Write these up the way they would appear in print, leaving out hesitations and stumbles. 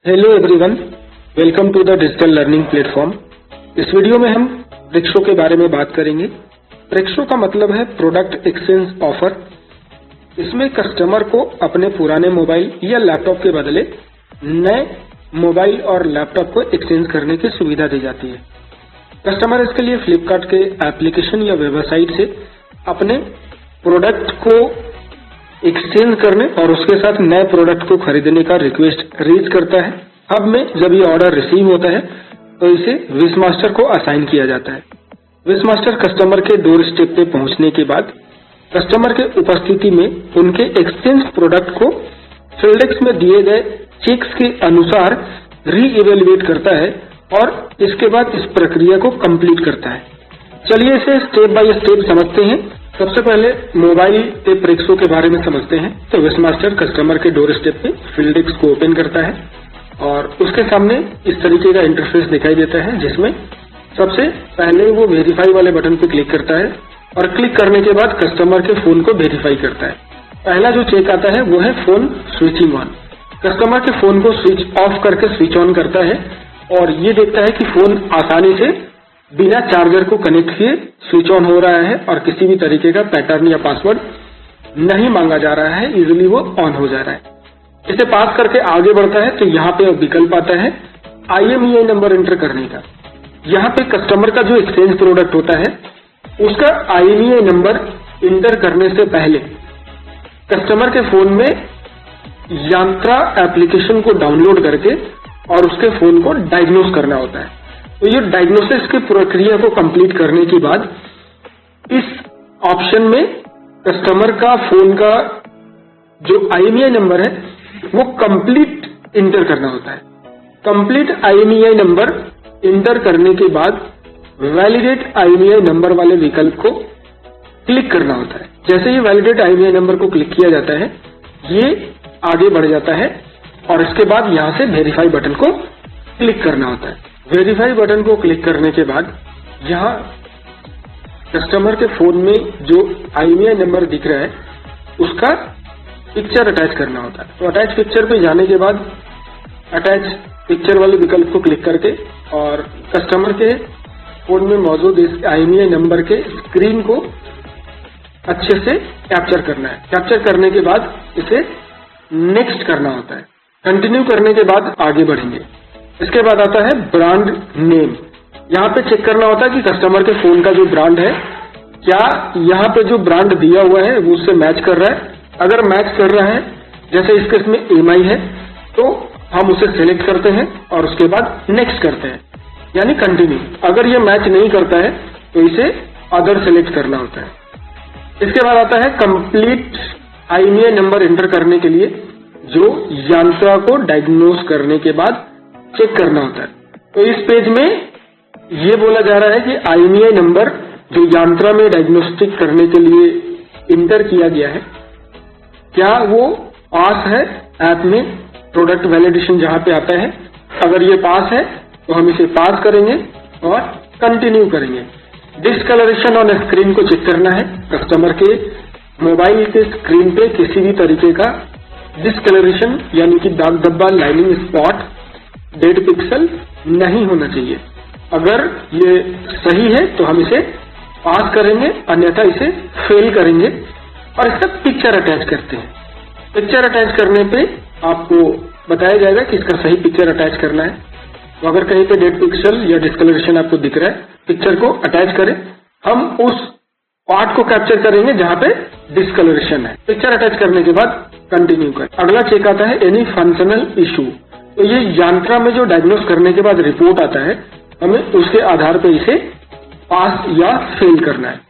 Hello everyone, welcome to the digital learning platform. इस वीडियो में हम प्रेक्षो के बारे में बात करेंगे। प्रेक्षो का मतलब है प्रोडक्ट एक्सचेंज ऑफर। इसमें कस्टमर को अपने पुराने मोबाइल या लैपटॉप के बदले नए मोबाइल और लैपटॉप को एक्सचेंज करने की सुविधा दी जाती है। कस्टमर इसके लिए फ्लिपकार्ट के एप्लीकेशन या वेबसाइट से अपने प्रोडक्ट को एक्सचेंज करने और उसके साथ नए प्रोडक्ट को खरीदने का रिक्वेस्ट रीच करता है। हब में जब ये ऑर्डर रिसीव होता है तो इसे विश मास्टर को असाइन किया जाता है। विश मास्टर कस्टमर के डोर स्टेप पे पहुंचने के बाद कस्टमर के उपस्थिति में उनके एक्सचेंज प्रोडक्ट को फिल्डेक्स में दिए गए चेक्स के अनुसार री-इवेल्युएट करता है और इसके बाद इस प्रक्रिया को कंप्लीट करता है। चलिए इसे स्टेप बाय स्टेप समझते हैं। सबसे पहले मोबाइल के प्रेक्षो के बारे में समझते हैं। तो विश मास्टर कस्टमर के डोर स्टेप पे फिल्डेक्स को ओपन करता है और उसके सामने इस तरीके का इंटरफेस दिखाई देता है, जिसमें सबसे पहले वो वेरीफाई वाले बटन पे क्लिक करता है और क्लिक करने के बाद कस्टमर के फोन को वेरीफाई करता है। पहला जो चेक आता है वो है फोन स्विचिंग ऑन। कस्टमर के फोन को स्विच ऑफ करके स्विच ऑन करता है और ये देखता है कि फोन आसानी से बिना चार्जर को कनेक्ट किए स्विच ऑन हो रहा है और किसी भी तरीके का पैटर्न या पासवर्ड नहीं मांगा जा रहा है, इजीली वो ऑन हो जा रहा है। इसे पास करके आगे बढ़ता है तो यहाँ पे विकल्प आता है IMEI नंबर एंटर करने का। यहाँ पे कस्टमर का जो एक्सचेंज प्रोडक्ट होता है उसका IMEI नंबर एंटर करने से पहले कस्टमर के फोन में यांत्रा एप्लीकेशन को डाउनलोड करके और उसके फोन को डायग्नोस करना होता है। तो ये डायग्नोसिस की प्रक्रिया को कंप्लीट करने के बाद इस ऑप्शन में कस्टमर का फोन का जो IMEI नंबर है वो कंप्लीट इंटर करना होता है। कंप्लीट IMEI नंबर इंटर करने के बाद वैलिडेट IMEI नंबर वाले विकल्प को क्लिक करना होता है। जैसे ही वैलिडेट IMEI नंबर को क्लिक किया जाता है ये आगे बढ़ जाता है और इसके बाद यहां से वेरीफाई बटन को क्लिक करना होता है। वेरीफाई बटन को क्लिक करने के बाद यहाँ कस्टमर के फोन में जो IMEI नंबर दिख रहा है उसका पिक्चर अटैच करना होता है। तो अटैच पिक्चर पे जाने के बाद अटैच पिक्चर वाले विकल्प को क्लिक करके और कस्टमर के फोन में मौजूद इस IMEI नंबर के स्क्रीन को अच्छे से कैप्चर करना है। कैप्चर करने के बाद इसे नेक्स्ट करना होता है। कंटिन्यू करने के बाद आगे बढ़ेंगे। इसके बाद आता है ब्रांड नेम। यहाँ पे चेक करना होता है कि कस्टमर के फोन का जो ब्रांड है क्या यहाँ पे जो ब्रांड दिया हुआ है वो उससे मैच कर रहा है। अगर मैच कर रहा है, जैसे इस केस में EMI है, तो हम उसे सिलेक्ट करते हैं और उसके बाद नेक्स्ट करते हैं, यानी कंटिन्यू। अगर ये मैच नहीं करता है तो इसे अदर सिलेक्ट करना होता है। इसके बाद आता है कंप्लीट IMEI नंबर एंटर करने के लिए जो यांत्रा को डायग्नोस करने के बाद चेक करना होता है। तो इस पेज में ये बोला जा रहा है कि IMEI नंबर जो यांत्रा में डायग्नोस्टिक करने के लिए इंटर किया गया है क्या वो पास है ऐप में प्रोडक्ट वैलिडेशन जहां पे आता है। अगर ये पास है तो हम इसे पास करेंगे और कंटिन्यू करेंगे। डिस्कलरेशन ऑन स्क्रीन को चेक करना है। कस्टमर के मोबाइल के स्क्रीन पे किसी भी तरीके का डिस्कलरेशन यानी कि दाग धब्बा, लाइनिंग स्पॉट, डेड पिक्सल नहीं होना चाहिए। अगर ये सही है तो हम इसे पास करेंगे, अन्यथा इसे फेल करेंगे और इसका पिक्चर अटैच करते हैं। पिक्चर अटैच करने पे आपको बताया जाएगा कि इसका सही पिक्चर अटैच करना है। तो अगर कहीं पे डेड पिक्सल या डिस्कलरेशन आपको दिख रहा है, पिक्चर को अटैच करें। हम उस पार्ट को कैप्चर करेंगे जहां पे डिस्कलरेशन है। पिक्चर अटैच करने के बाद कंटिन्यू करें। अगला चेक आता है एनी फंक्शनल इशू। तो ये यांत्रा में जो डायग्नोस करने के बाद रिपोर्ट आता है, हमें उसके आधार पर इसे पास या फेल करना है।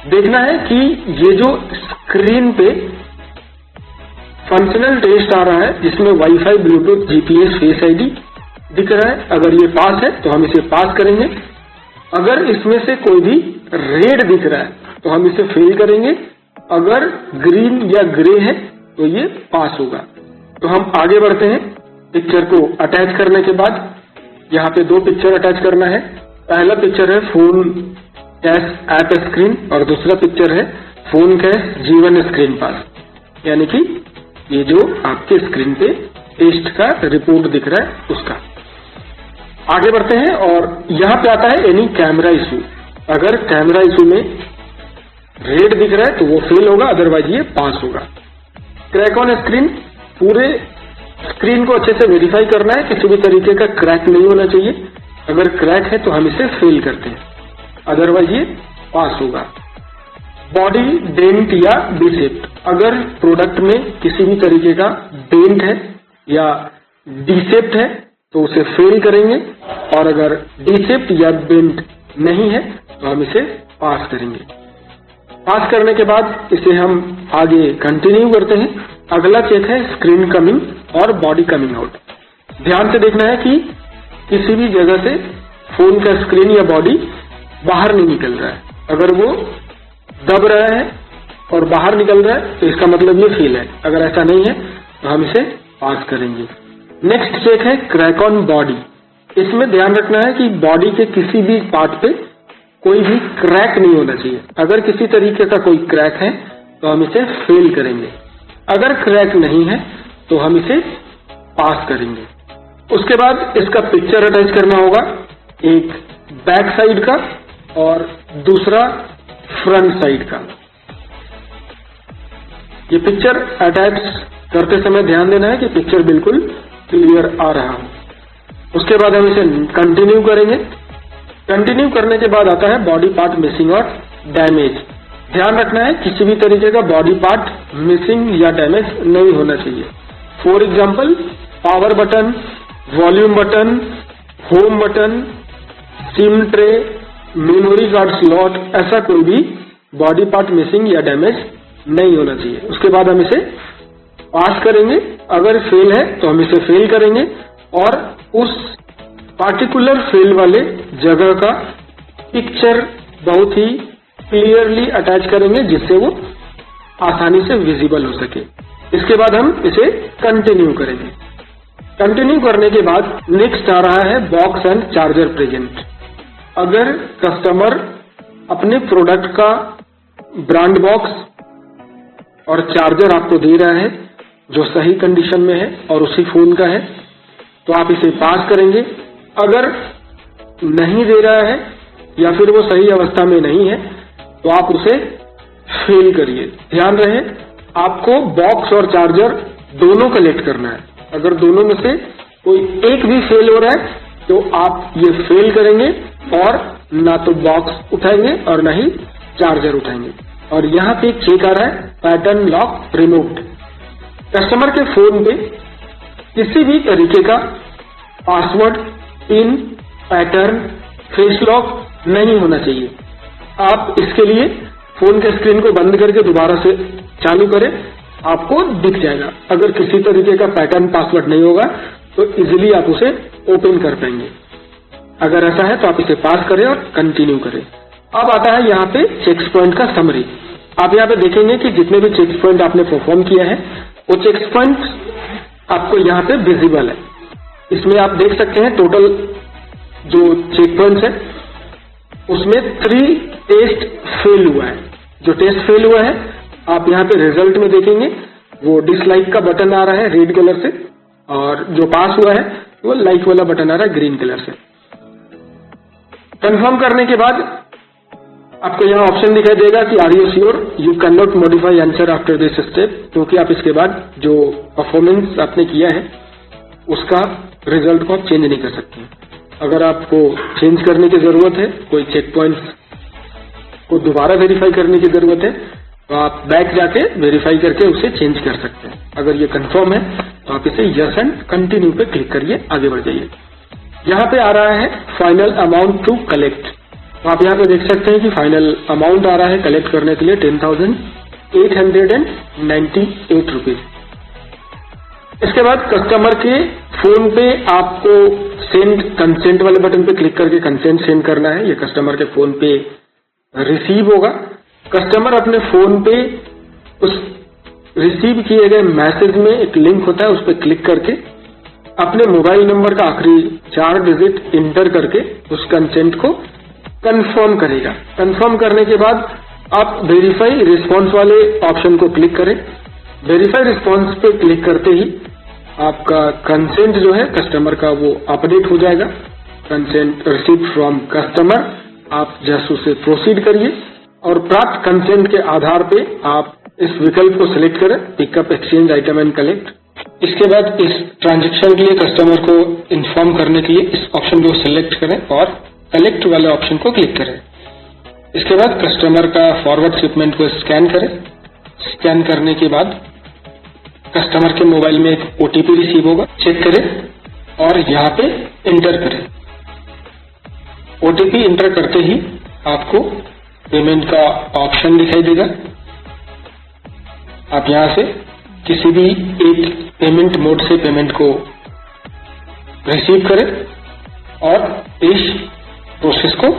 देखना है कि ये जो स्क्रीन पे फंक्शनल टेस्ट आ रहा है जिसमें wifi, Bluetooth, GPS, face ID दिख रहा है, अगर ये पास है तो हम इसे पास करेंगे। अगर इसमें से कोई भी रेड दिख रहा है तो हम इसे फेल करेंगे। अगर ग्रीन या ग्रे है तो ये पास होगा। तो हम आगे बढ़ते हैं। पिक्चर को अटैच करने के बाद यहाँ पे दो पिक्चर अटैच करना है। पहला पिक्चर है फोन कैश ऐप स्क्रीन और दूसरा पिक्चर है फोन कैश G1 स्क्रीन पास, यानी कि ये जो आपके स्क्रीन पे टेस्ट का रिपोर्ट दिख रहा है उसका। आगे बढ़ते हैं और यहां पे आता है एनी कैमरा इशू। अगर कैमरा इशू में रेड दिख रहा है तो वो फेल होगा, अदरवाइज ये पास होगा। क्रैक ऑन स्क्रीन, पूरे स्क्रीन को अच्छे से वेरीफाई करना है, किसी भी तरीके का क्रैक नहीं होना चाहिए। अगर क्रैक है तो हम इसे फेल करते हैं, अदरवाइज ये पास होगा। बॉडी डेंट या डिसेप्ट, अगर प्रोडक्ट में किसी भी तरीके का डेंट है या डिसेप्ट है तो उसे फेल करेंगे, और अगर डिसेप्ट या डेंट नहीं है तो हम इसे पास करेंगे। पास करने के बाद इसे हम आगे कंटिन्यू करते हैं। अगला चेक है स्क्रीन कमिंग और बॉडी कमिंग आउट। ध्यान से देखना है कि किसी भी जगह से फोन का स्क्रीन या बॉडी बाहर नहीं निकल रहा है। अगर वो दब रहा है और बाहर निकल रहा है तो इसका मतलब ये फेल है। अगर ऐसा नहीं है तो हम इसे पास करेंगे। नेक्स्ट चेक है क्रैक ऑन बॉडी। इसमें ध्यान रखना है कि बॉडी के किसी भी पार्ट पे कोई भी क्रैक नहीं होना चाहिए। अगर किसी तरीके का कोई क्रैक है तो हम इसे फेल करेंगे। अगर क्रैक नहीं है तो हम इसे पास करेंगे। उसके बाद इसका पिक्चर अटैच करना होगा, एक बैक साइड का और दूसरा फ्रंट साइड का। ये पिक्चर अटैच करते समय ध्यान देना है कि पिक्चर बिल्कुल क्लियर आ रहा हो। उसके बाद हम इसे कंटिन्यू करेंगे। कंटिन्यू करने के बाद आता है बॉडी पार्ट मिसिंग और डैमेज। ध्यान रखना है किसी भी तरीके का बॉडी पार्ट मिसिंग या डैमेज नहीं होना चाहिए। For example power button, volume button, home button, SIM tray, memory card slot, ऐसा कोई भी बॉडी पार्ट मिसिंग या डैमेज नहीं होना चाहिए। उसके बाद हम इसे पास करेंगे। अगर फेल है तो हम इसे फेल करेंगे और उस पार्टिकुलर फेल वाले जगह का पिक्चर बहुत ही क्लियरली अटैच करेंगे जिससे वो आसानी से विजिबल हो सके। इसके बाद हम इसे कंटिन्यू करेंगे। कंटिन्यू करने के बाद नेक्स्ट आ रहा है बॉक्स एंड चार्जर प्रेजेंट। अगर कस्टमर अपने प्रोडक्ट का ब्रांड बॉक्स और चार्जर आपको दे रहा है जो सही कंडीशन में है और उसी फोन का है तो आप इसे पास करेंगे। अगर नहीं दे रहा है या फिर वो सही अवस्था में नहीं है तो आप उसे फेल करिए। ध्यान रहे आपको बॉक्स और चार्जर दोनों कलेक्ट करना है। अगर दोनों में से कोई एक भी फेल हो रहा है तो आप ये फेल करेंगे और ना तो बॉक्स उठाएंगे और ना ही चार्जर उठाएंगे। और यहाँ पे एक चेक आ रहा है पैटर्न लॉक रिमूव्ड। कस्टमर के फोन पे किसी भी तरीके का password, pin, pattern, face lock नहीं होना चाहिए। आप इसके लिए फोन के स्क्रीन को बंद करके दोबारा से चालू करें, आपको दिख जाएगा। अगर किसी तरीके का पैटर्न पासवर्ड नहीं होगा तो इजीली आप उसे ओपन कर पाएंगे। अगर ऐसा है तो आप इसे पास करें और कंटिन्यू करें। अब आता है यहाँ पे चेक पॉइंट का समरी। आप यहाँ पे देखेंगे कि जितने भी चेक पॉइंट आपने परफॉर्म किया है वो चेक पॉइंट आपको यहाँ पे विजिबल है। इसमें आप देख सकते हैं टोटल जो चेक पॉइंट्स है उसमें 3 टेस्ट फेल हुआ है। जो टेस्ट फेल हुआ है आप यहाँ पे रिजल्ट में देखेंगे वो डिसलाइक का बटन आ रहा है रेड कलर से, और जो पास हुआ है वो लाइक वाला बटन आ रहा है ग्रीन कलर से। कंफर्म करने के बाद आपको यहाँ ऑप्शन दिखाई देगा कि are you sure you can not modify answer after this step, क्योंकि आप इसके बाद जो परफॉर्मेंस आपने किया है उसका रिजल्ट को आप चेंज नहीं कर सकते। अगर आपको चेंज करने की जरूरत है, कोई चेक पॉइंट्स को दोबारा वेरीफाई करने की जरूरत है तो आप बैक जाके वेरीफाई करके उसे चेंज कर सकते हैं। अगर ये कंफर्म है तो आप इसे यस एंड कंटिन्यू पे क्लिक करिए, आगे बढ़ जाइए। यहाँ पे आ रहा है फाइनल अमाउंट टू कलेक्ट। तो आप यहाँ पे देख सकते हैं कि फाइनल अमाउंट आ रहा है कलेक्ट करने के लिए 10,898 रुपीज। इसके बाद कस्टमर के फोन पे आपको सेंड कंसेंट वाले बटन पे क्लिक करके कंसेंट सेंड करना है। ये कस्टमर के फोन पे रिसीव होगा। कस्टमर अपने फोन पे उस रिसीव किए गए मैसेज में एक लिंक होता है, उस पर क्लिक करके अपने मोबाइल नंबर का आखिरी 4 डिजिट इंटर करके उस कंसेंट को कंफर्म करेगा। कंफर्म करने के बाद आप वेरीफाई रिस्पॉन्स वाले ऑप्शन को क्लिक करें। वेरीफाई रिस्पॉन्स पे क्लिक करते ही आपका कंसेंट जो है कस्टमर का वो अपडेट हो जाएगा। कंसेंट रिसीव फ्रॉम कस्टमर, आप जस्ट उसे प्रोसीड करिए और प्राप्त कंसेंट के आधार पे आप इस विकल्प को सिलेक्ट करें, pickup exchange item and collect. इसके बाद इस ट्रांजैक्शन के लिए कस्टमर को इन्फॉर्म करने के लिए इस ऑप्शन को सिलेक्ट करें और कलेक्ट वाले ऑप्शन को क्लिक करें। इसके बाद कस्टमर का फॉरवर्ड शिपमेंट को स्कैन करें। स्कैन करने के बाद कस्टमर के मोबाइल में एक OTP रिसीव होगा, चेक करें और यहाँ पे एंटर करें। OTP एंटर करते ही आपको पेमेंट का ऑप्शन दिखाई देगा। आप यहाँ से किसी भी एक पेमेंट मोड से पेमेंट को रिसीव करें और इस प्रोसेस को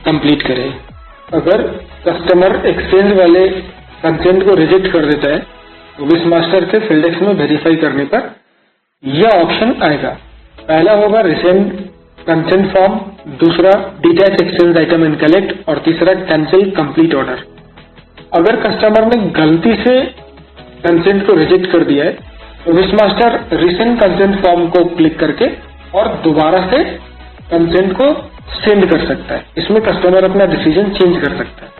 कंप्लीट करें। अगर कस्टमर एक्सचेंज वाले कंसेंट को रिजेक्ट कर देता है तो विशमास्टर के फिल्डेक्स में वेरीफाई करने पर यह ऑप्शन आएगा। पहला होगा रिसेंड कंसेंट फॉर्म, दूसरा detach exchange item and collect और तीसरा कैंसिल कंप्लीट ऑर्डर। अगर कस्टमर ने गलती से कंसेंट को रिजेक्ट कर दिया है तो विशमास्टर रिसेंड कंसेंट फॉर्म को क्लिक करके और दोबारा से कंसेंट को सेंड कर सकता है। इसमें कस्टमर अपना डिसीजन चेंज कर सकता है।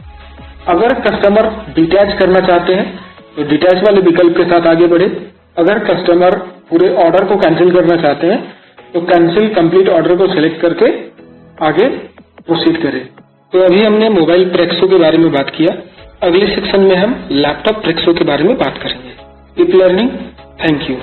अगर कस्टमर डिटैच करना चाहते हैं तो डिटैच वाले विकल्प के साथ आगे बढ़े। अगर कस्टमर पूरे ऑर्डर को कैंसिल करना चाहते हैं तो कैंसिल कंप्लीट ऑर्डर को सिलेक्ट करके आगे प्रोसीड करें। तो अभी हमने मोबाइल प्रेक्सो के बारे में बात किया। अगले सेक्शन में हम लैपटॉप प्रेक्सो के बारे में बात करेंगे। Keep learning. Thank you.